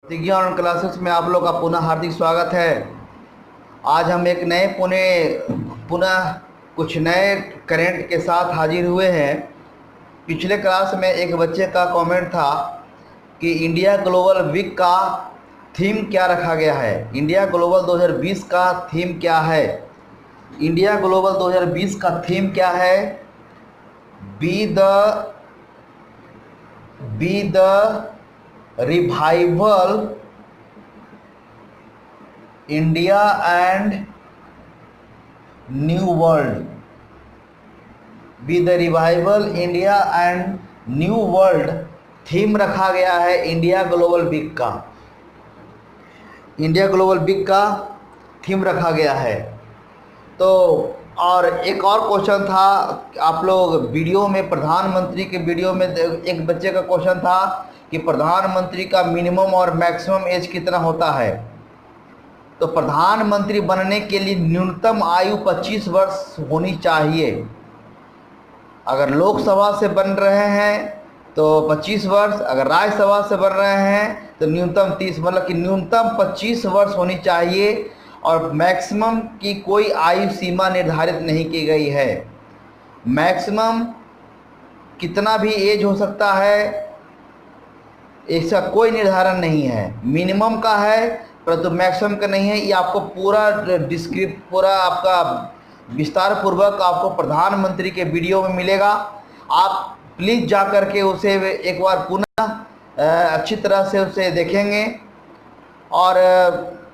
विज्ञान क्लासेस में आप लोग का पुनः हार्दिक स्वागत है। आज हम एक नए पुनः कुछ नए करेंट के साथ हाजिर हुए हैं। पिछले क्लास में एक बच्चे का कमेंट था कि इंडिया ग्लोबल वीक का थीम क्या रखा गया है। इंडिया ग्लोबल 2020 का थीम क्या है? इंडिया ग्लोबल 2020 का थीम क्या है? Be the revival India and new world. Be the revival India and new world theme रखा गया है इंडिया ग्लोबल वीक का। इंडिया ग्लोबल वीक का थीम रखा गया है। तो और एक और क्वेश्चन था, आप लोग वीडियो में प्रधानमंत्री के वीडियो में एक बच्चे का क्वेश्चन था कि प्रधानमंत्री का मिनिमम और मैक्सिमम एज कितना होता है। तो प्रधानमंत्री बनने के लिए न्यूनतम आयु 25 वर्ष होनी चाहिए। अगर लोकसभा से बन रहे हैं तो 25 वर्ष, अगर राज्यसभा से बन रहे हैं तो न्यूनतम 30, मतलब कि न्यूनतम 25 वर्ष होनी चाहिए और मैक्सिमम की कोई आयु सीमा निर्धारित नहीं की गई है। मैक्सिमम कितना भी एज हो सकता है, इसका कोई निर्धारण नहीं है। मिनिमम का है परंतु मैक्सिमम का नहीं है। ये आपको पूरा आपका विस्तार पूर्वक आपको प्रधानमंत्री के वीडियो में मिलेगा। आप प्लीज़ जा कर के उसे एक बार पुनः अच्छी तरह से उसे देखेंगे और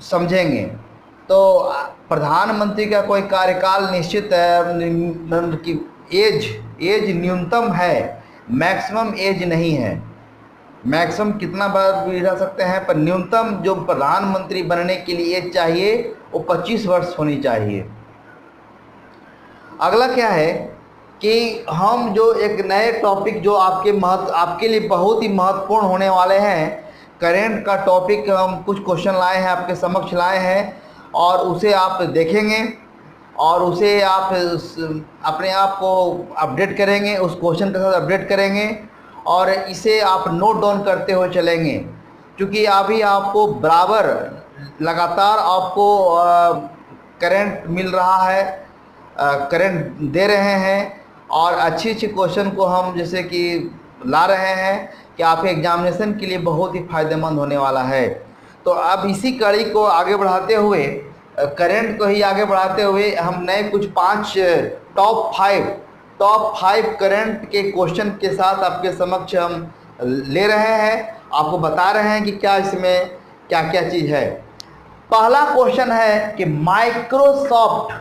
समझेंगे। तो प्रधानमंत्री का कोई कार्यकाल निश्चित कि एज न्यूनतम है, मैक्सिमम एज नहीं है। मैक्सिमम कितना बार भी रह सकते हैं, पर न्यूनतम जो प्रधानमंत्री बनने के लिए एज चाहिए वो 25 वर्ष होनी चाहिए। अगला क्या है कि हम जो एक नए टॉपिक जो आपके लिए बहुत ही महत्वपूर्ण होने वाले हैं, करेंट का टॉपिक हम कुछ क्वेश्चन लाए हैं, आपके समक्ष लाए हैं और उसे आप देखेंगे और उसे आप अपने आप को अपडेट करेंगे, उस क्वेश्चन के साथ अपडेट करेंगे और इसे आप नोट डाउन करते हुए चलेंगे। क्योंकि अभी आपको बराबर लगातार आपको करंट मिल रहा है, करंट दे रहे हैं और अच्छी क्वेश्चन को हम जैसे कि ला रहे हैं कि आपके एग्जामिनेशन के लिए बहुत ही फ़ायदेमंद होने वाला है। तो अब इसी कड़ी को आगे बढ़ाते हुए, करंट को ही आगे बढ़ाते हुए हम नए कुछ 5 टॉप 5 करंट के क्वेश्चन के साथ आपके समक्ष हम ले रहे हैं, आपको बता रहे हैं कि क्या इसमें क्या क्या चीज़ है। पहला क्वेश्चन है कि माइक्रोसॉफ्ट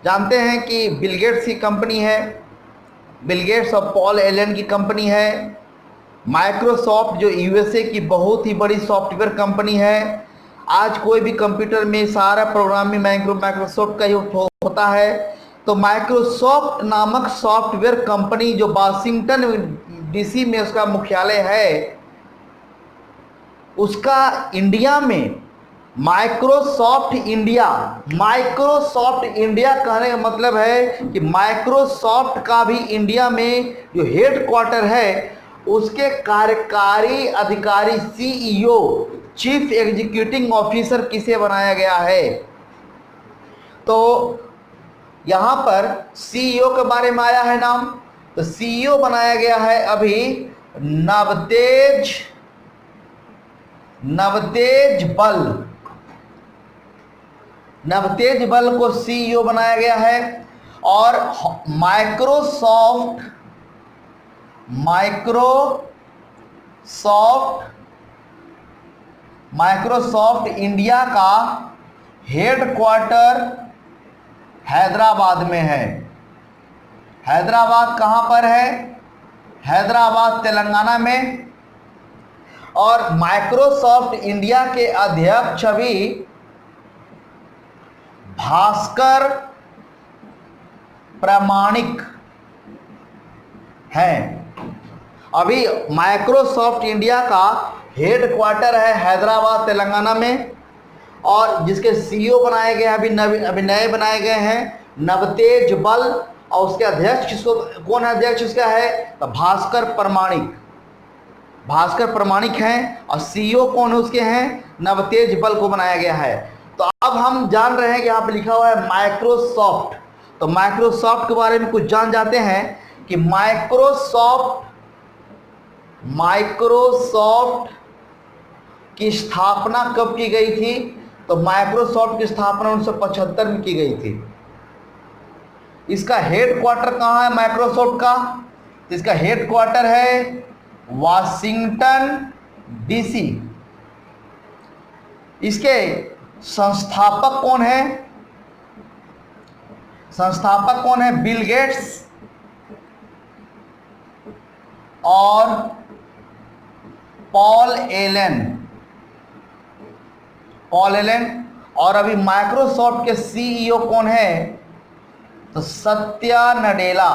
जानते हैं कि बिल गेट्स की कंपनी है, बिल गेट्स और पॉल एलन की कंपनी है। माइक्रोसॉफ्ट जो यूएसए की बहुत ही बड़ी सॉफ्टवेयर कंपनी है। आज कोई भी कंप्यूटर में सारा प्रोग्रामिंग माइक्रोसॉफ्ट का ही होता है। तो माइक्रोसॉफ्ट नामक सॉफ्टवेयर कंपनी जो वाशिंगटन डीसी में उसका मुख्यालय है, उसका इंडिया में माइक्रोसॉफ्ट इंडिया कहने का मतलब है कि माइक्रोसॉफ्ट का भी इंडिया में जो हेड क्वार्टर है उसके कार्यकारी अधिकारी सीईओ, चीफ एग्जीक्यूटिव ऑफिसर किसे बनाया गया है। तो यहाँ पर सीईओ के बारे में आया है नाम, तो सीईओ बनाया गया है अभी नवतेज बल को सीईओ बनाया गया है। और माइक्रोसॉफ्ट इंडिया का हेड क्वार्टर हैदराबाद में है। हैदराबाद कहाँ पर है? हैदराबाद तेलंगाना में। और माइक्रोसॉफ्ट इंडिया के अध्यक्ष भी भास्कर प्रामाणिक हैं। अभी माइक्रोसॉफ्ट इंडिया का हेड क्वार्टर है हैदराबाद तेलंगाना में और जिसके सीईओ बनाए गए हैं अभी नए बनाए गए हैं नवतेज बल और उसके अध्यक्ष किसको, कौन है अध्यक्ष उसका है, तो भास्कर प्रमाणिक, भास्कर प्रमाणिक हैं। और सीईओ कौन है उसके हैं, नवतेज बल को बनाया गया है। तो अब हम जान रहे हैं कि यहाँ पे लिखा हुआ है माइक्रोसॉफ्ट। तो माइक्रोसॉफ्ट के बारे में कुछ जान जाते हैं कि माइक्रोसॉफ्ट की स्थापना कब की गई थी। तो माइक्रोसॉफ्ट की स्थापना 1975 में की गई थी। इसका हेडक्वार्टर कहाँ है माइक्रोसॉफ्ट का, तो इसका हेडक्वार्टर है वाशिंगटन डीसी। इसके संस्थापक कौन है, संस्थापक कौन है, बिल गेट्स और पॉल एलन। और अभी माइक्रोसॉफ्ट के सीईओ कौन है, तो सत्या नडेला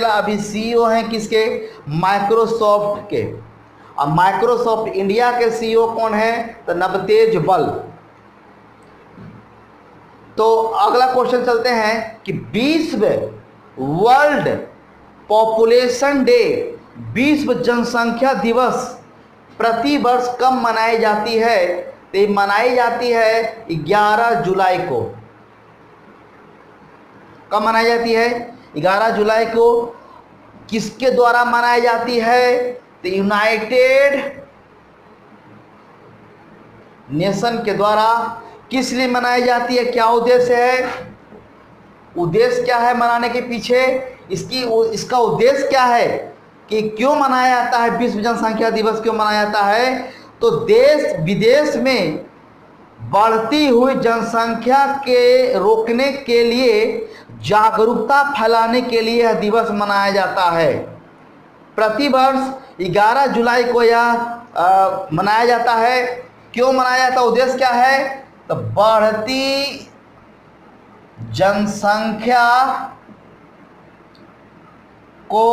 अभी सीईओ हैं किसके, माइक्रोसॉफ्ट के। और माइक्रोसॉफ्ट इंडिया के सीईओ कौन है, तो नवतेज बल। तो अगला क्वेश्चन चलते हैं कि विश्व वर्ल्ड पॉपुलेशन डे, विश्व जनसंख्या दिवस प्रति वर्ष कब मनाई जाती है, तो ये मनाई जाती है 11 जुलाई को। कब मनाई जाती है, 11 जुलाई को। किसके द्वारा मनाई जाती है, तो यूनाइटेड नेशन के द्वारा। किस लिए मनाई जाती है, क्या उद्देश्य है, उद्देश्य क्या है मनाने के पीछे, इसका उद्देश्य क्या है कि क्यों मनाया जाता है, विश्व जनसंख्या दिवस क्यों मनाया जाता है। तो देश विदेश में बढ़ती हुई जनसंख्या के रोकने के लिए, जागरूकता फैलाने के लिए यह दिवस मनाया जाता है। प्रतिवर्ष 11 जुलाई को यह मनाया जाता है। क्यों मनाया जाता है, उद्देश्य क्या है, तो बढ़ती जनसंख्या को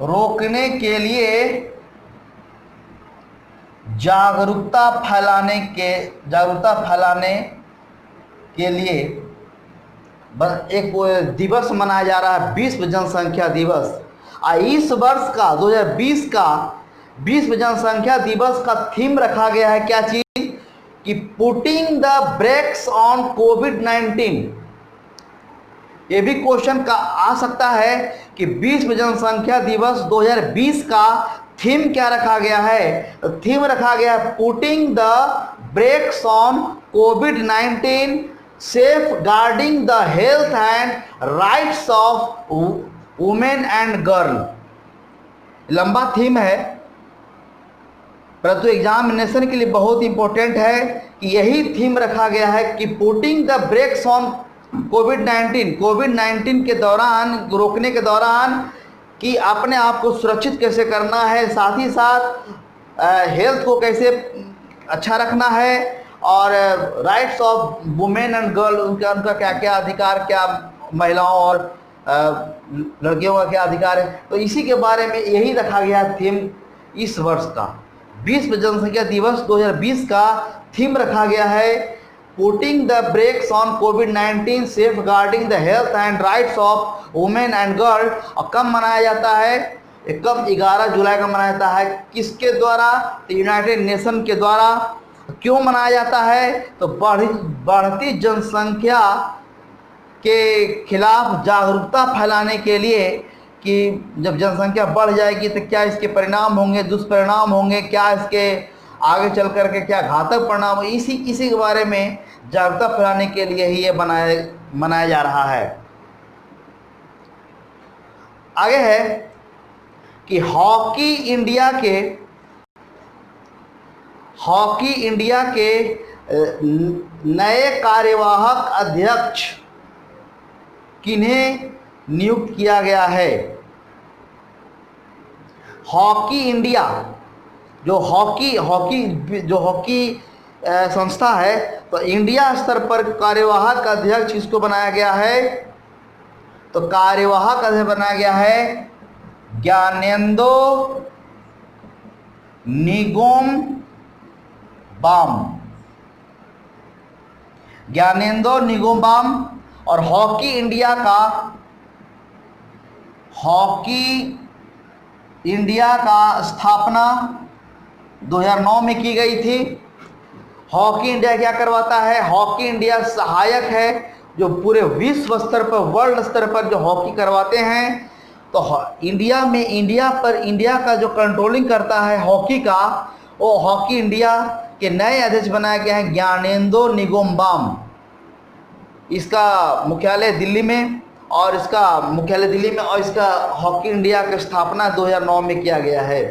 रोकने के लिए, जागरूकता फैलाने के लिए एक दिवस मनाया जा रहा है, विश्व जनसंख्या दिवस। इस वर्ष का 2020 का विश्व जनसंख्या दिवस का थीम रखा गया है क्या चीज, कि पुटिंग द ब्रेक्स ऑन कोविड-19। ये भी क्वेश्चन का आ सकता है कि विश्व जनसंख्या दिवस 2020 का थीम क्या रखा गया है, तो थीम रखा गया है पुटिंग द ब्रेक्स ऑन कोविड-19, safeguarding the health and rights of women and girl. लंबा थीम है, परंतु एग्जामिनेशन के लिए बहुत इंपॉर्टेंट है कि यही थीम रखा गया है कि पुटिंग द ब्रेक्स ऑन कोविड-19 के दौरान, रोकने के दौरान, कि अपने आप को सुरक्षित कैसे करना है, साथ ही साथ हेल्थ को कैसे अच्छा रखना है, और rights of women and girl, उनका क्या क्या अधिकार, क्या महिलाओं और लड़कियों का क्या अधिकार है। तो इसी के बारे में यही रखा गया थीम इस वर्ष का। विश्व जनसंख्या दिवस 2020 का थीम रखा गया है पुटिंग द ब्रेक्स ऑन कोविड-19, safeguarding the health and rights of women and girl. और कब मनाया जाता है, कब 11 जुलाई को मनाया जाता है, किसके द्वारा, तो यूनाइटेड नेशन के द्वारा। क्यों मनाया जाता है, तो बढ़ती जनसंख्या के खिलाफ जागरूकता फैलाने के लिए, कि जब जनसंख्या बढ़ जाएगी तो क्या इसके परिणाम होंगे, दुष्परिणाम होंगे, क्या इसके आगे चल करके क्या घातक परिणाम, इसी के बारे में जागरूकता फैलाने के लिए ही ये मनाया जा रहा है। आगे है कि हॉकी इंडिया के नए कार्यवाहक अध्यक्ष किन्हें नियुक्त किया गया है। हॉकी इंडिया जो हॉकी संस्था है, तो इंडिया स्तर पर कार्यवाहक अध्यक्ष किसको बनाया गया है, तो कार्यवाहक अध्यक्ष बनाया गया है ज्ञानेंदो निगोम बाम। ज्ञानेंद्रो निंगोमबाम। और हॉकी इंडिया का स्थापना 2009 में की गई थी। हॉकी इंडिया क्या करवाता है? हॉकी इंडिया सहायक है जो पूरे विश्व स्तर पर, वर्ल्ड स्तर पर जो हॉकी करवाते हैं। तो इंडिया का जो कंट्रोलिंग करता है हॉकी का, वो हॉकी इंडिया के नए अध्यक्ष बनाए गए हैं ज्ञानेंद्रो निंगोमबाम। इसका मुख्यालय दिल्ली में और इसका हॉकी इंडिया की स्थापना 2009 में किया गया है।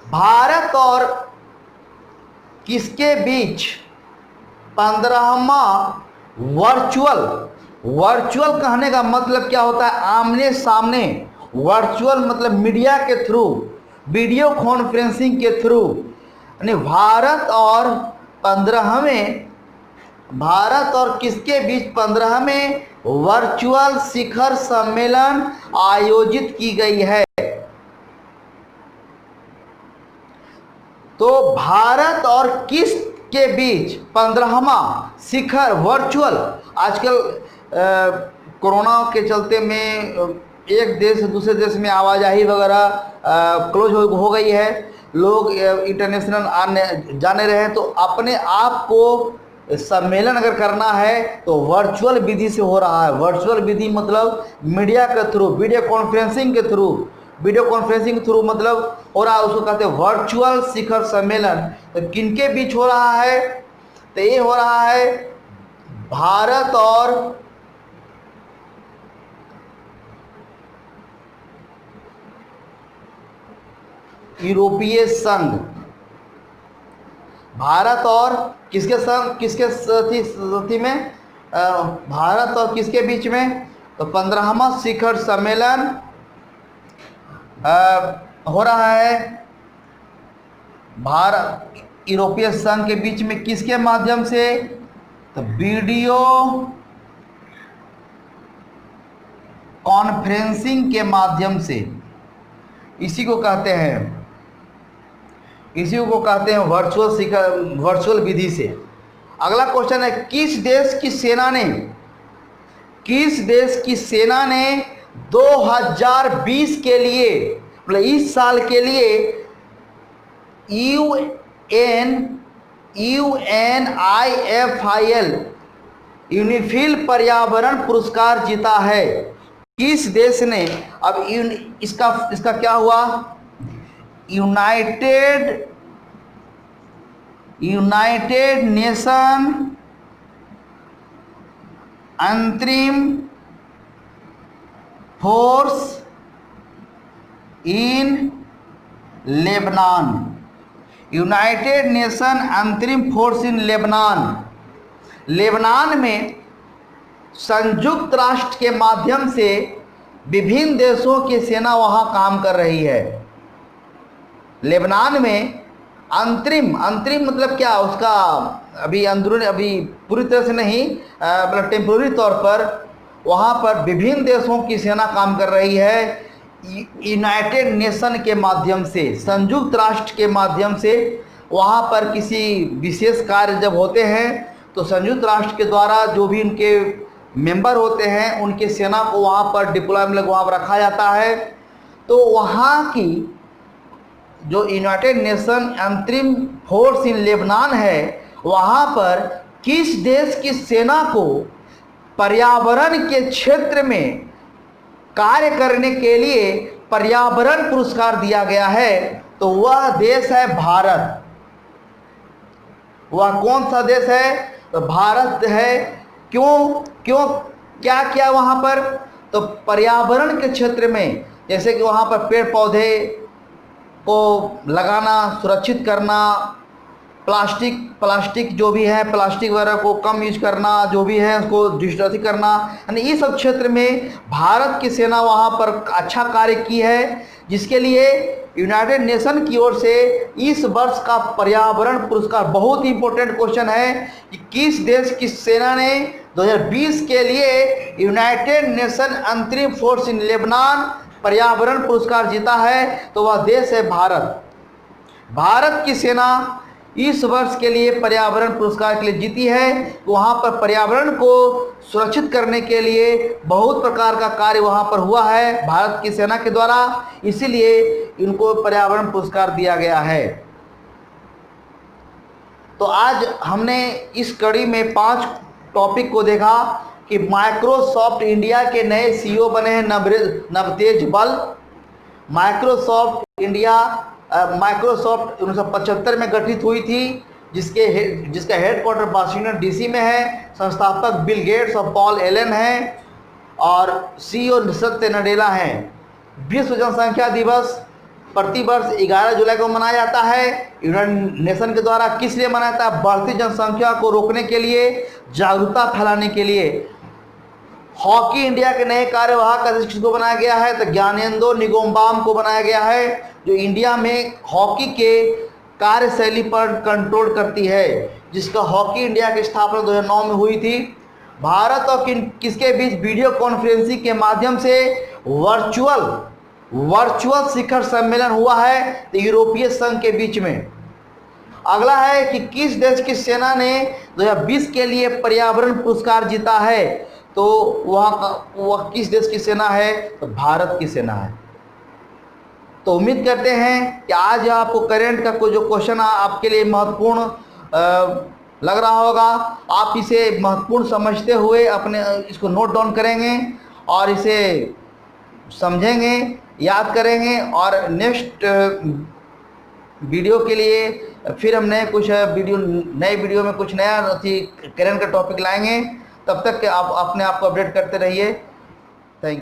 भारत और किसके बीच 15वां वर्चुअल कहने का मतलब क्या होता है? आमने सामने। वर्चुअल मतलब मीडिया के थ्रू, वीडियो कॉन्फ्रेंसिंग के थ्रू। यानी भारत और किसके बीच 15वें वर्चुअल शिखर सम्मेलन आयोजित की गई है? तो भारत और किस के बीच 15वां शिखर वर्चुअल, आजकल कोरोना के चलते में एक देश से दूसरे देश में आवाजाही वगैरह क्लोज हो गई है, लोग इंटरनेशनल जाने रहे हैं। तो अपने आप को सम्मेलन अगर करना है तो वर्चुअल विधि से हो रहा है। वर्चुअल विधि मतलब मीडिया के थ्रू, वीडियो कॉन्फ्रेंसिंग के थ्रू मतलब हो रहा है, उसको कहते हैं वर्चुअल शिखर सम्मेलन। तो किनके बीच हो रहा है? तो ये हो रहा है भारत और यूरोपीय संघ। भारत और किसके साथी में? भारत और किसके बीच में? तो 15वां शिखर सम्मेलन हो रहा है भारत यूरोपीय संघ के बीच में। किसके माध्यम से? तो वीडियो कॉन्फ्रेंसिंग के माध्यम से। इसी को कहते हैं वर्चुअल विधि से। अगला क्वेश्चन है, किस देश की सेना ने 2020 के लिए, मतलब इस साल के लिए UNIFIL यूनिफिल पर्यावरण पुरस्कार जीता है? किस देश ने? अब इसका क्या हुआ? यूनाइटेड नेशन अंतरिम force in Lebanon. United nation अंतरिम फोर्स इन लेबनान में संयुक्त राष्ट्र के माध्यम से विभिन्न देशों की सेना वहां काम कर रही है। लेबनान में अंतरिम मतलब क्या? उसका अभी पूरी तरह से नहीं, मतलब टेम्पोररी तौर पर वहाँ पर विभिन्न देशों की सेना काम कर रही है। यूनाइटेड नेशन के माध्यम से, संयुक्त राष्ट्र के माध्यम से वहाँ पर किसी विशेष कार्य जब होते हैं तो संयुक्त राष्ट्र के द्वारा जो भी उनके मेंबर होते हैं उनकी सेना को वहाँ पर डिप्लॉयमेंट वहाँ पर रखा जाता है। तो वहाँ की जो यूनाइटेड नेशन अंतरिम फोर्स इन लेबनान है, वहाँ पर किस देश की सेना को पर्यावरण के क्षेत्र में कार्य करने के लिए पर्यावरण पुरस्कार दिया गया है? तो वह देश है भारत। वह कौन सा देश है? तो भारत है। क्यों क्या किया वहाँ पर? तो पर्यावरण के क्षेत्र में, जैसे कि वहाँ पर पेड़ पौधे को लगाना, सुरक्षित करना, प्लास्टिक जो भी है, प्लास्टिक वगैरह को कम यूज करना, जो भी है उसको डिस्ट्रॉय करना, यानी इस सब क्षेत्र में भारत की सेना वहाँ पर अच्छा कार्य की है, जिसके लिए यूनाइटेड नेशन की ओर से इस वर्ष का पर्यावरण पुरस्कार, बहुत ही इंपॉर्टेंट क्वेश्चन है कि किस देश की सेना ने 2020 के लिए यूनाइटेड नेशन अंतरिम फोर्स इन लेबनान पर्यावरण पुरस्कार जीता है? तो वह देश है भारत। भारत की सेना इस वर्ष के लिए पर्यावरण पुरस्कार के लिए जीती है। वहाँ पर पर्यावरण को सुरक्षित करने के लिए बहुत प्रकार का कार्य वहाँ पर हुआ है भारत की सेना के द्वारा, इसीलिए इनको पर्यावरण पुरस्कार दिया गया है। तो आज हमने इस कड़ी में 5 टॉपिक को देखा कि माइक्रोसॉफ्ट इंडिया के नए सीईओ बने हैं नवतेज बल। माइक्रोसॉफ्ट 1975 में गठित हुई थी, जिसका हेडक्वार्टर वाशिंगटन डीसी में है। संस्थापक बिल गेट्स और पॉल एलन हैं और सीईओ सत्य नडेला हैं। विश्व जनसंख्या दिवस प्रतिवर्ष 11 जुलाई को मनाया जाता है। यूनाइटेड नेशन के द्वारा किस लिए मनाया जाता है? बढ़ती जनसंख्या को रोकने के लिए, जागरूकता फैलाने के लिए। हॉकी इंडिया के नए कार्यवाहक अध्यक्ष को बनाया गया है, तो ज्ञानेंद्रो निंगोमबाम को बनाया गया है, जो इंडिया में हॉकी के कार्यशैली पर कंट्रोल करती है, जिसका हॉकी इंडिया की स्थापना 2009 में हुई थी। भारत और किसके बीच वीडियो कॉन्फ्रेंसिंग के माध्यम से वर्चुअल शिखर सम्मेलन हुआ है, तो यूरोपीय संघ के बीच में। अगला है कि किस देश की सेना ने 2020 के लिए पर्यावरण पुरस्कार जीता है? तो वह किस देश की सेना है? तो भारत की सेना है। तो उम्मीद करते हैं कि आज आपको करंट का कोई जो क्वेश्चन आपके लिए महत्वपूर्ण लग रहा होगा, आप इसे महत्वपूर्ण समझते हुए अपने इसको नोट डाउन करेंगे और इसे समझेंगे, याद करेंगे, और नेक्स्ट वीडियो के लिए फिर हम नए वीडियो में कुछ नया करंट का टॉपिक लाएंगे। तब तक आप अपने आप को अपडेट करते रहिए।